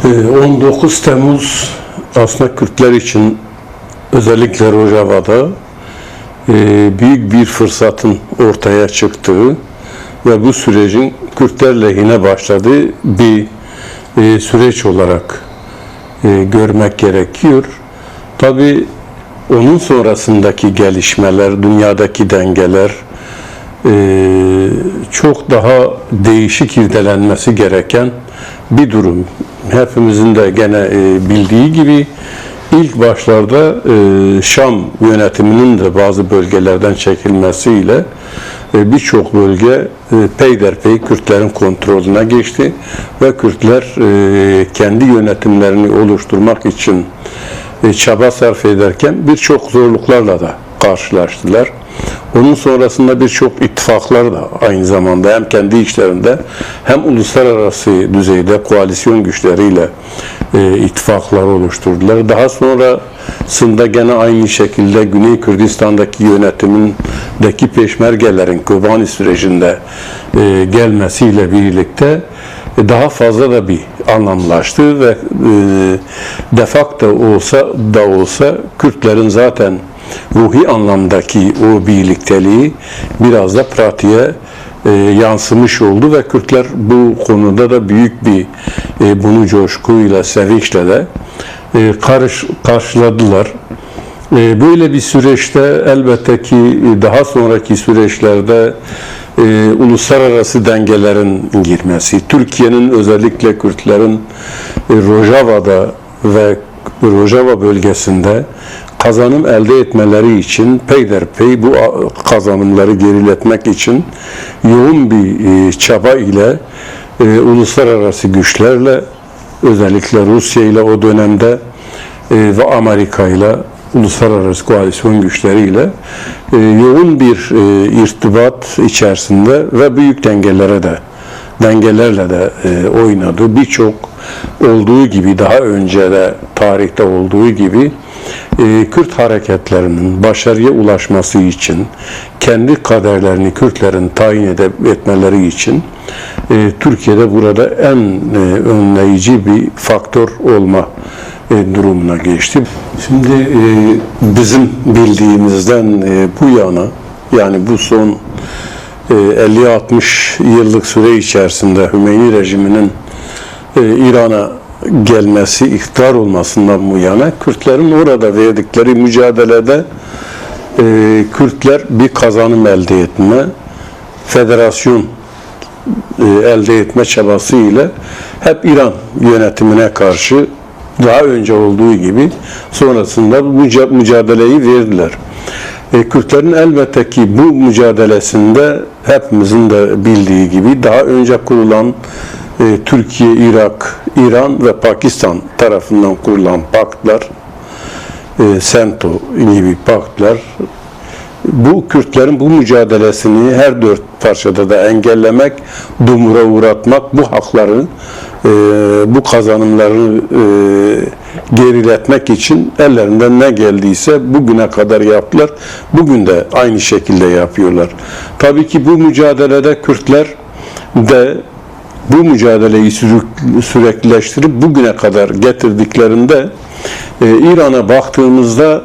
19 Temmuz aslında Kürtler için özellikle Rojava'da büyük bir fırsatın ortaya çıktığı ve bu sürecin Kürtler lehine başladığı bir süreç olarak görmek gerekiyor. Tabii onun sonrasındaki gelişmeler, dünyadaki dengeler çok daha değişik irdelenmesi gereken bir durum. Hepimizin de gene bildiği gibi ilk başlarda Şam yönetiminin de bazı bölgelerden çekilmesiyle birçok bölge peyderpey Kürtlerin kontrolüne geçti ve Kürtler kendi yönetimlerini oluşturmak için çaba sarf ederken birçok zorluklarla da karşılaştılar. Onun sonrasında birçok ittifaklar da aynı zamanda hem kendi içlerinde hem uluslararası düzeyde koalisyon güçleriyle ittifaklar oluşturdular. Daha sonrasında gene aynı şekilde Güney Kürdistan'daki yönetimindeki peşmergelerin Kobani sürecinde gelmesiyle birlikte daha fazla da bir anlamlaştı ve defakto olsa Kürtlerin zaten ruhi anlamdaki o birlikteliği biraz da pratiğe yansımış oldu ve Kürtler bu konuda da büyük bir bunu coşkuyla, sevinçle de karşıladılar. Böyle bir süreçte elbette ki daha sonraki süreçlerde uluslararası dengelerin girmesi, Türkiye'nin özellikle Kürtlerin Rojava'da ve Rojava bölgesinde kazanım elde etmeleri için peyderpey bu kazanımları geriletmek için yoğun bir çaba ile uluslararası güçlerle özellikle Rusya ile o dönemde ve Amerika ile uluslararası koalisyon güçleriyle yoğun bir irtibat içerisinde ve büyük dengelerle de oynadı. Birçok olduğu gibi daha önce de tarihte olduğu gibi Kürt hareketlerinin başarıya ulaşması için kendi kaderlerini Kürtlerin tayin etmeleri için Türkiye'de burada en önleyici bir faktör olma durumuna geçti. Şimdi bizim bildiğimizden bu yana yani bu son 50-60 yıllık süre içerisinde Hümeyni rejiminin İran'a gelmesi, iktidar olmasından bu yana Kürtlerin orada verdikleri mücadelede Kürtler bir kazanım elde etme, federasyon elde etme çabası ile hep İran yönetimine karşı daha önce olduğu gibi sonrasında bu mücadeleyi verdiler. Kürtlerin elbette ki bu mücadelesinde hepimizin de bildiği gibi daha önce kurulan Türkiye, Irak, İran ve Pakistan tarafından kurulan paktlar, SENTO gibi paktlar, bu Kürtlerin bu mücadelesini her dört parçada da engellemek, dumura uğratmak, bu hakları, bu kazanımları geriletmek için ellerinden ne geldiyse bugüne kadar yaptılar. Bugün de aynı şekilde yapıyorlar. Tabii ki bu mücadelede Kürtler de bu mücadeleyi süreklileştirip bugüne kadar getirdiklerinde İran'a baktığımızda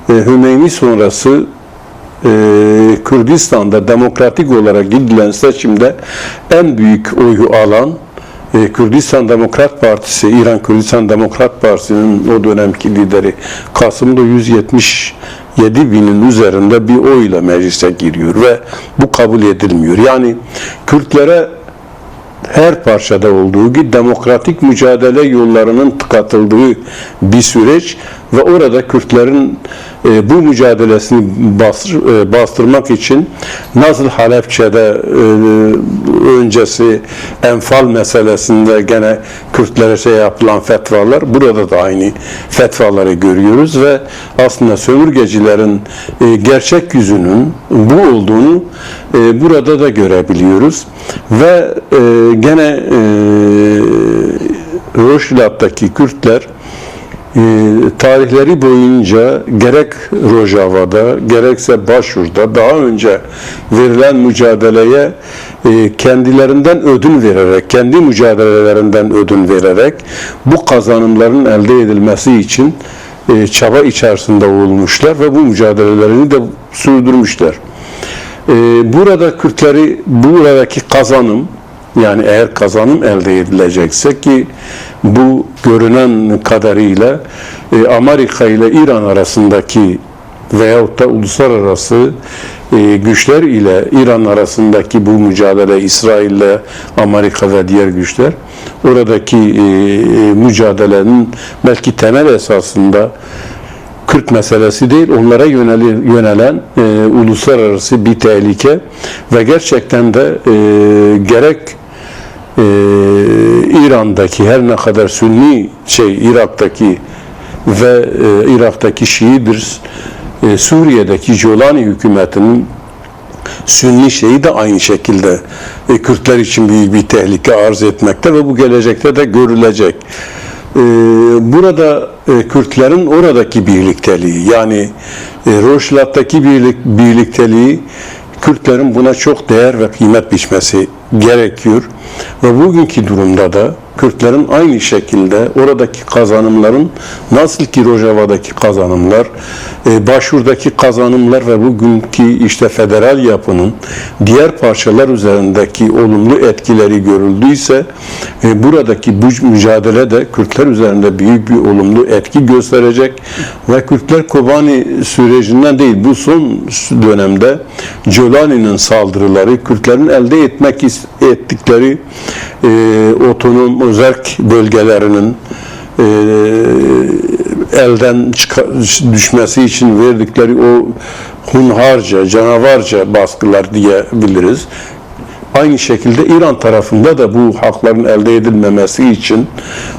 Hümeyni sonrası Kürdistan'da demokratik olarak gidilen seçimde en büyük oyu alan Kürdistan Demokrat Partisi, İran Kürdistan Demokrat Partisi'nin o dönemki lideri Kasım'da 177 binin üzerinde bir oyla meclise giriyor ve bu kabul edilmiyor. Yani Kürtlere her parçada olduğu gibi demokratik mücadele yollarının tıkatıldığı bir süreç ve orada Kürtlerin bu mücadelesini bastırmak için nasıl Halepçe'de öncesi Enfal meselesinde gene Kürtlere yapılan fetvalar, burada da aynı fetvaları görüyoruz ve aslında sömürgecilerin gerçek yüzünün bu olduğunu burada da görebiliyoruz ve gene Rojava'daki Kürtler tarihleri boyunca gerek Rojava'da gerekse Başur'da daha önce verilen mücadeleye kendilerinden ödün vererek, kendi mücadelelerinden ödün vererek bu kazanımların elde edilmesi için çaba içerisinde olmuşlar ve bu mücadelelerini de sürdürmüşler. Burada Kürtleri, buradaki kazanım, yani eğer kazanım elde edilecekse ki bu görünen kadarıyla Amerika ile İran arasındaki veyahut da uluslararası güçler ile İran arasındaki bu mücadele, İsrail ile Amerika ve diğer güçler, oradaki mücadelenin belki temel esasında Kürt meselesi değil, onlara yönelen uluslararası bir tehlike ve gerçekten de gerek İran'daki her ne kadar Sünni Irak'taki ve Irak'taki Şii bir Suriye'deki Jolani hükümetinin Sünni şeyi de aynı şekilde Kürtler için büyük bir tehlike arz etmekte ve bu gelecekte de görülecek. Burada Kürtlerin oradaki birlikteliği, yani Rojava'daki birlikteliği, Kürtlerin buna çok değer ve kıymet biçmesi gerekiyor. Ve bugünkü durumda da Kürtlerin aynı şekilde oradaki kazanımların, nasıl ki Rojava'daki kazanımlar, Başur'daki kazanımlar ve bugünkü işte federal yapının diğer parçalar üzerindeki olumlu etkileri görüldüyse, buradaki bu mücadele de Kürtler üzerinde büyük bir olumlu etki gösterecek ve Kürtler Kobani sürecinden değil, bu son dönemde Jolani'nin saldırıları, Kürtlerin elde etmek ettikleri otonom özerk bölgelerinin elden düşmesi için verdikleri o hunharca, canavarca baskılar diyebiliriz. Aynı şekilde İran tarafında da bu hakların elde edilmemesi için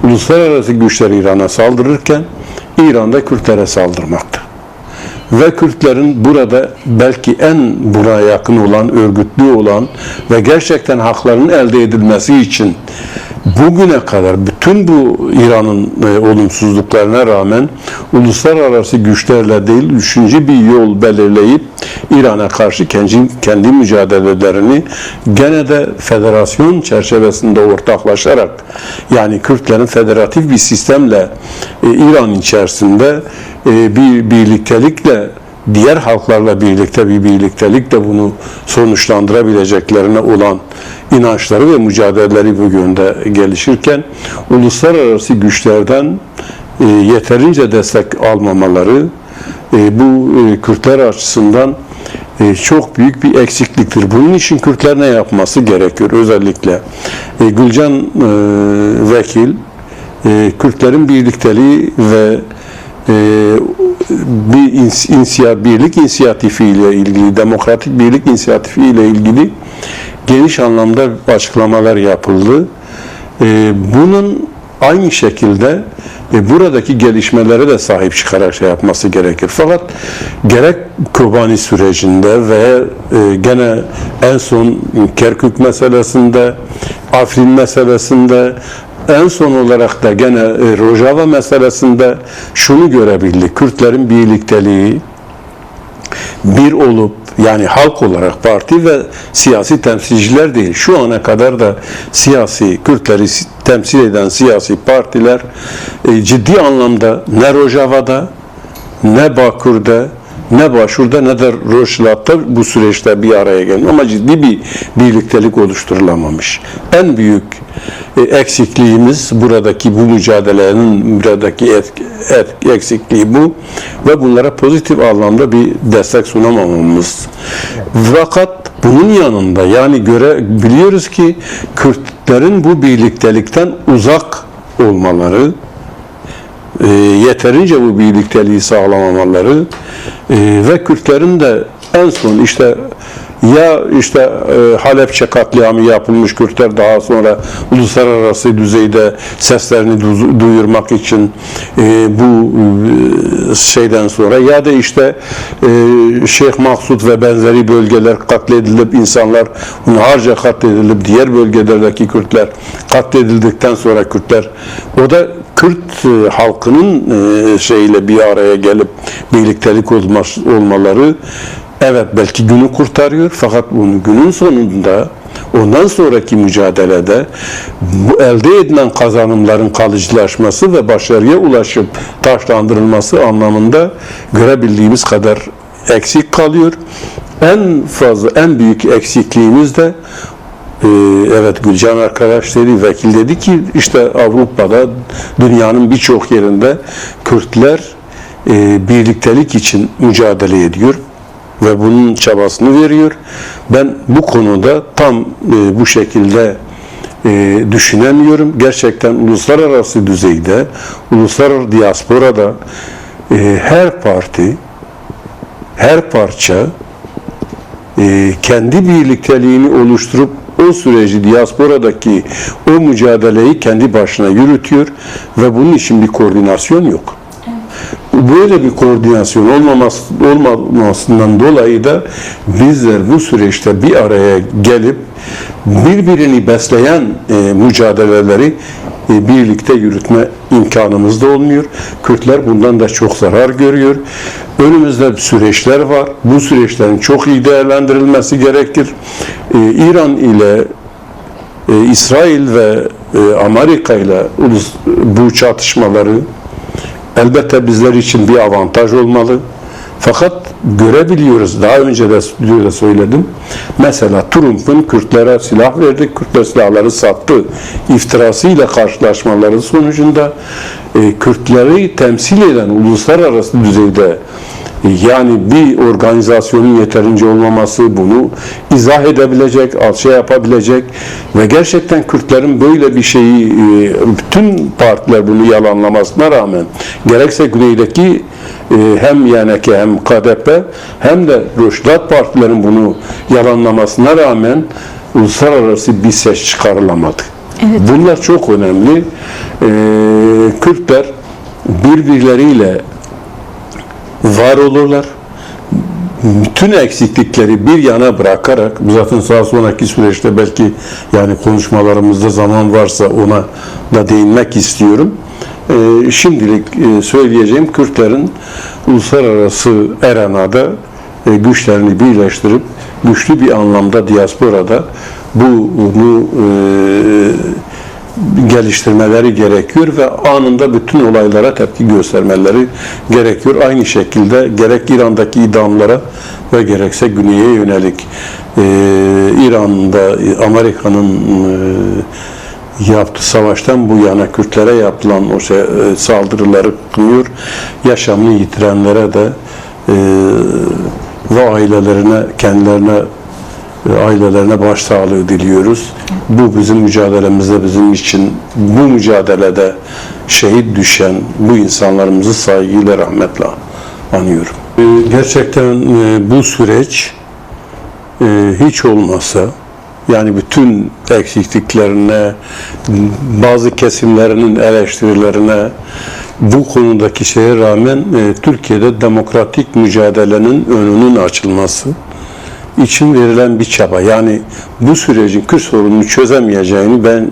uluslararası güçler İran'a saldırırken İran da Kürtlere saldırmakta. Ve Kürtlerin burada belki en buna yakın olan, örgütlü olan ve gerçekten haklarının elde edilmesi için bugüne kadar bütün bu İran'ın olumsuzluklarına rağmen uluslararası güçlerle değil, üçüncü bir yol belirleyip İran'a karşı kendi mücadelelerini gene de federasyon çerçevesinde ortaklaşarak, yani Kürtlerin federatif bir sistemle İran içerisinde bir birliktelikle, diğer halklarla birlikte bir birliktelikle bunu sonuçlandırabileceklerine olan inançları ve mücadeleleri bu yönde gelişirken uluslararası güçlerden yeterince destek almamaları bu Kürtler açısından çok büyük bir eksikliktir. Bunun için Kürtler ne yapması gerekiyor? Özellikle Gülcan Vekil Kürtlerin birlikteliği ve birlik inisiyatifi ile ilgili, demokratik birlik inisiyatifi ile ilgili geniş anlamda açıklamalar yapıldı. Bunun aynı şekilde buradaki gelişmelere de sahip çıkarak yapması gerekir. Fakat gerek Kobani sürecinde ve gene en son Kerkük meselesinde, Afrin meselesinde, en son olarak da gene Rojava meselesinde şunu görebildik. Kürtlerin birlikteliği bir olup, yani halk olarak parti ve siyasi temsilciler değil. Şu ana kadar da Kürtleri temsil eden siyasi partiler ciddi anlamda ne Rojava'da, ne Bakür'de, ne Başur'da, ne de Rojava'da bu süreçte bir araya gelmiyor. Ama ciddi bir birliktelik oluşturulamamış. En büyük eksikliğimiz buradaki bu mücadelenin buradaki eksikliği bu ve bunlara pozitif anlamda bir destek sunamamamız. Fakat bunun yanında, yani biliyoruz ki Kürtlerin bu birliktelikten uzak olmaları, yeterince bu birlikteliği sağlamamaları ve Kürtlerin de en son işte ya işte Halepçe katliamı yapılmış, Kürtler daha sonra uluslararası düzeyde seslerini duyurmak için bu şeyden sonra, ya da işte Şeyh Maksud ve benzeri bölgeler katledilip, insanlar hunharca katledilip, diğer bölgelerdeki Kürtler katledildikten sonra Kürtler, o da Kürt halkının şeyle bir araya gelip birliktelik olmaları, evet belki günü kurtarıyor, fakat bunun günün sonunda, ondan sonraki mücadelede bu elde edilen kazanımların kalıcılaşması ve başarıya ulaşıp taşlandırılması anlamında görebildiğimiz kadar eksik kalıyor. En fazla, en büyük eksikliğimiz de evet, Gülcan arkadaş dedi, vekil dedi ki işte Avrupa'da, dünyanın birçok yerinde Kürtler birliktelik için mücadele ediyor ve bunun çabasını veriyor. Ben bu konuda tam bu şekilde düşünemiyorum. Gerçekten uluslararası düzeyde, uluslararası diasporada her parti, her parça kendi birlikteliğini oluşturup o süreci, diasporadaki o mücadeleyi kendi başına yürütüyor ve bunun için bir koordinasyon yok. Böyle bir koordinasyon olmamasından dolayı da bizler bu süreçte bir araya gelip birbirini besleyen mücadeleleri birlikte yürütme imkanımız da olmuyor. Kürtler bundan da çok zarar görüyor. Önümüzde süreçler var. Bu süreçlerin çok iyi değerlendirilmesi gerekir. İran ile İsrail ve Amerika ile bu çatışmaları elbette bizler için bir avantaj olmalı. Fakat görebiliyoruz, daha önce de söyledim. Mesela Trump'ın Kürtlere silah verdik, Kürtler silahları sattı iftirasıyla karşılaşmaları sonucunda Kürtleri temsil eden uluslararası düzeyde, yani bir organizasyonun yeterince olmaması, bunu izah edebilecek, şey yapabilecek ve gerçekten Kürtlerin böyle bir şeyi, bütün partiler bunu yalanlamasına rağmen, gerekse güneydeki hem YNK hem KDP hem de Röşdat partilerin bunu yalanlamasına rağmen uluslararası bir ses çıkarılamadı. Evet. Bunlar çok önemli. Kürtler birbirleriyle var olurlar. Bütün eksiklikleri bir yana bırakarak, zaten daha sonraki süreçte belki yani konuşmalarımızda zaman varsa ona da değinmek istiyorum. Şimdilik söyleyeceğim, Kürtlerin uluslararası arenada güçlerini birleştirip güçlü bir anlamda diasporada bunu geliştirmeleri gerekiyor ve anında bütün olaylara tepki göstermeleri gerekiyor. Aynı şekilde gerek İran'daki idamlara ve gerekse güneye yönelik İran'da Amerika'nın yaptığı savaştan bu yana Kürtlere yapılan o saldırıları kınıyor. Yaşamını yitirenlere de ve ailelerine başsağlığı diliyoruz. Bu bizim mücadelemizde, bizim için bu mücadelede şehit düşen bu insanlarımızı saygıyla, rahmetle anıyorum. Gerçekten bu süreç hiç olmazsa, yani bütün eksikliklerine, bazı kesimlerinin eleştirilerine, bu konudaki şeye rağmen Türkiye'de demokratik mücadelenin önünün açılması için verilen bir çaba. Yani bu sürecin Kürt sorununu çözemeyeceğini ben,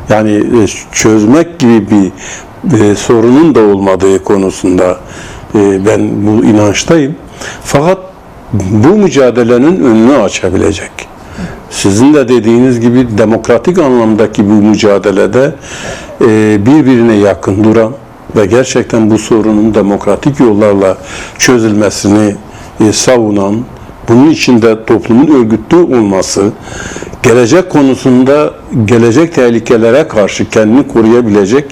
yani çözmek gibi bir sorunun da olmadığı konusunda ben bu inançtayım. Fakat bu mücadelenin önünü açabilecek, sizin de dediğiniz gibi demokratik anlamdaki bu mücadelede birbirine yakın duran ve gerçekten bu sorunun demokratik yollarla çözülmesini savunan, bunun içinde toplumun örgütlü olması, gelecek konusunda gelecek tehlikelere karşı kendini koruyabilecek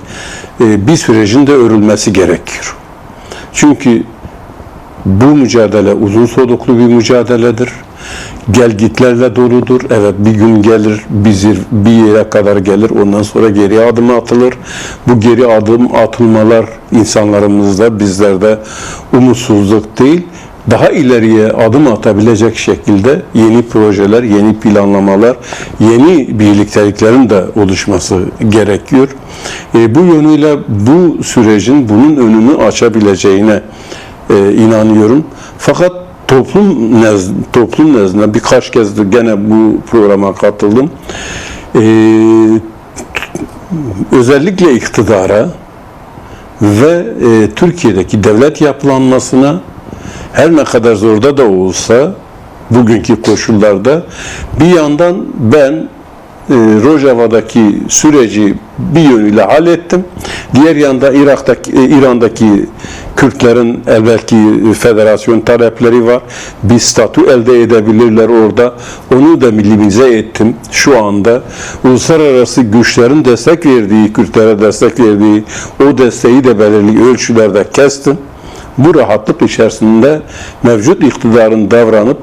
bir sürecin de örülmesi gerekiyor. Çünkü bu mücadele uzun soluklu bir mücadeledir. Gelgitlerle doludur. Evet, bir gün gelir, bir yere kadar gelir, ondan sonra geri adım atılır. Bu geri adım atılmalar insanlarımızda, bizlerde umutsuzluk değil, daha ileriye adım atabilecek şekilde yeni projeler, yeni planlamalar, yeni birlikteliklerin de oluşması gerekiyor. Bu yönüyle bu sürecin bunun önünü açabileceğine inanıyorum. Fakat toplum nezdinde birkaç kez gene bu programa katıldım. Özellikle iktidara ve Türkiye'deki devlet yapılanmasına her ne kadar zorda da olsa bugünkü koşullarda bir yandan ben Rojava'daki süreci bir yönüyle hallettim. Diğer yanda İran'daki Kürtlerin elbette federasyon talepleri var. Bir statü elde edebilirler orada. Onu da minimize ettim. Şu anda uluslararası güçlerin destek verdiği, Kürtlere destek verdiği o desteği de belirli ölçülerde kestim. Bu rahatlık içerisinde mevcut iktidarın davranıp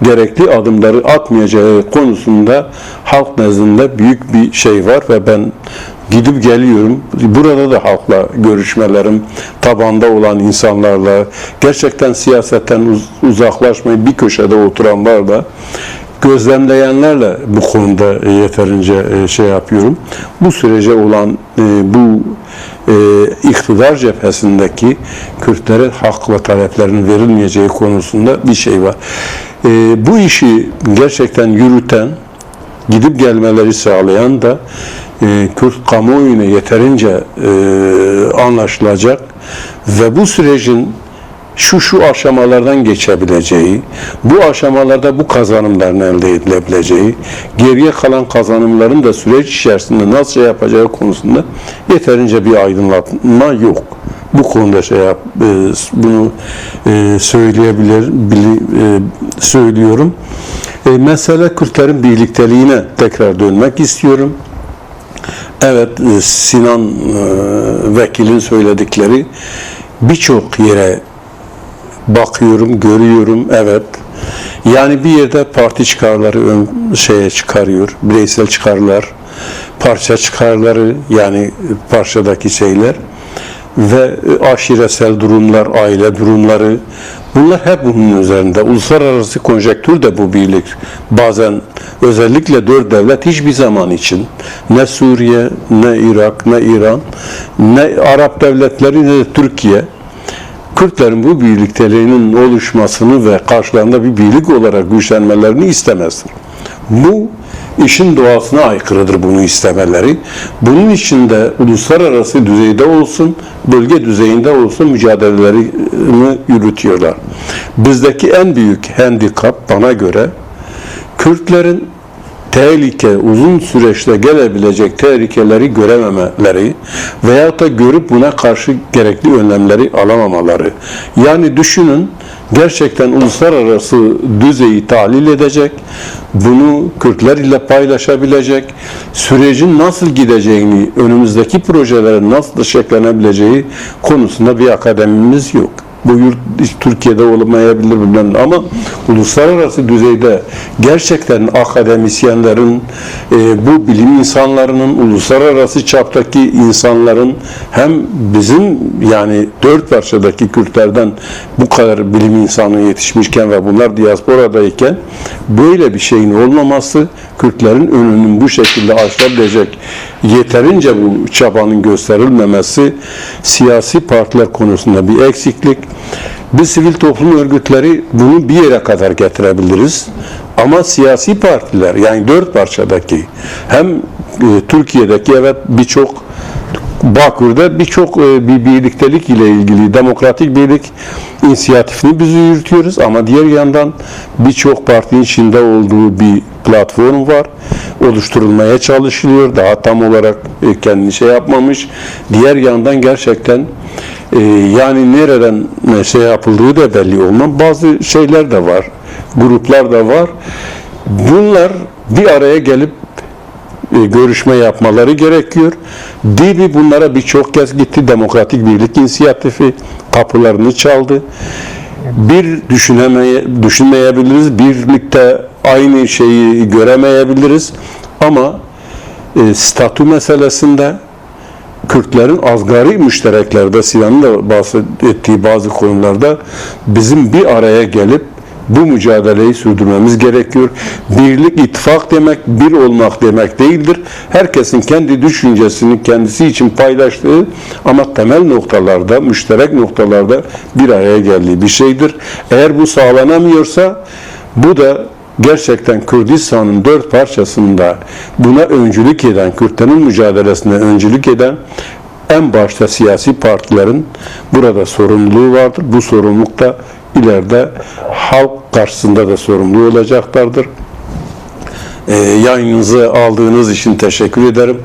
gerekli adımları atmayacağı konusunda halk nezdinde büyük bir şey var ve ben gidip geliyorum. Burada da halkla görüşmelerim, tabanda olan insanlarla, gerçekten siyasetten uzaklaşmayı bir köşede oturanlarla, gözlemleyenlerle bu konuda yeterince şey yapıyorum. Bu sürece olan bu iktidar cephesindeki Kürtlere hak ve taleplerinin verilmeyeceği konusunda bir şey var. Bu işi gerçekten yürüten, gidip gelmeleri sağlayan da Kürt kamuoyuna yeterince anlaşılacak ve bu sürecin şu aşamalardan geçebileceği, bu aşamalarda bu kazanımların elde edilebileceği, geriye kalan kazanımların da süreç içerisinde nasıl şey yapacağı konusunda yeterince bir aydınlatma yok. Bu konuda bunu söylüyorum. Mesele Kürtlerin birlikteliğine tekrar dönmek istiyorum. Evet, Sinan vekilin söyledikleri birçok yere bakıyorum, görüyorum, evet. Yani bir yerde parti çıkarları şeye çıkarıyor, bireysel çıkarlar, parça çıkarları, yani parçadaki şeyler ve aşiresel durumlar, aile durumları, bunlar hep bunun üzerinde. Uluslararası konjektür de bu birlik. Bazen özellikle 4 devlet hiçbir zaman için ne Suriye, ne Irak, ne İran, ne Arap devletleri, ne de Türkiye Kürtlerin bu birlikteliğinin oluşmasını ve karşılarında bir birlik olarak güçlenmelerini istemezdir. Bu işin doğasına aykırıdır bunu istemeleri. Bunun için de uluslararası düzeyde olsun, bölge düzeyinde olsun mücadelelerini yürütüyorlar. Bizdeki en büyük handikap bana göre Kürtlerin uzun süreçte gelebilecek tehlikeleri görememeleri veyahut da görüp buna karşı gerekli önlemleri alamamaları. Yani düşünün, gerçekten uluslararası düzeyi tahlil edecek, bunu Kürtler ile paylaşabilecek, sürecin nasıl gideceğini, önümüzdeki projelerin nasıl şekillenebileceği konusunda bir akademimiz yok. Bu yurt Türkiye'de olmayabilir ama uluslararası düzeyde gerçekten akademisyenlerin, bu bilim insanlarının, uluslararası çaptaki insanların hem bizim yani 4 parçadaki Kürtlerden bu kadar bilim insanı yetişmişken ve bunlar diasporadayken böyle bir şeyin olmaması, Kürtlerin önünün bu şekilde aşılabilecek yeterince bu çabanın gösterilmemesi, siyasi partiler konusunda bir eksiklik. Biz sivil toplum örgütleri bunu bir yere kadar getirebiliriz. Ama siyasi partiler, yani 4 parçadaki, hem Türkiye'deki evet birçok Bakür'de birçok bir birliktelik ile ilgili demokratik birlik inisiyatifini biz yürütüyoruz ama diğer yandan birçok partinin içinde olduğu bir platform var. Oluşturulmaya çalışılıyor. Daha tam olarak kendini şey yapmamış. Diğer yandan gerçekten yani nereden şey yapıldığı da belli olmaz. Bazı şeyler de var. Gruplar da var. Bunlar bir araya gelip görüşme yapmaları gerekiyor. DİBİ bunlara birçok kez gitti. Demokratik Birlik İnisiyatifi kapılarını çaldı. Düşünmeyebiliriz. Birlikte aynı şeyi göremeyebiliriz. Ama statü meselesinde Kürtlerin asgari müştereklerde, Sinan'ın da bahsettiği bazı konularda bizim bir araya gelip bu mücadeleyi sürdürmemiz gerekiyor. Birlik, ittifak demek, bir olmak demek değildir. Herkesin kendi düşüncesini kendisi için paylaştığı ama temel noktalarda, müşterek noktalarda bir araya geldiği bir şeydir. Eğer bu sağlanamıyorsa, bu da gerçekten Kürdistan'ın 4 parçasında buna öncülük eden, Kürtlerin mücadelesine öncülük eden en başta siyasi partilerin burada sorumluluğu vardır. Bu sorumluluk da ileride halk karşısında da sorumlu olacaklardır. Yayınınızı aldığınız için teşekkür ederim.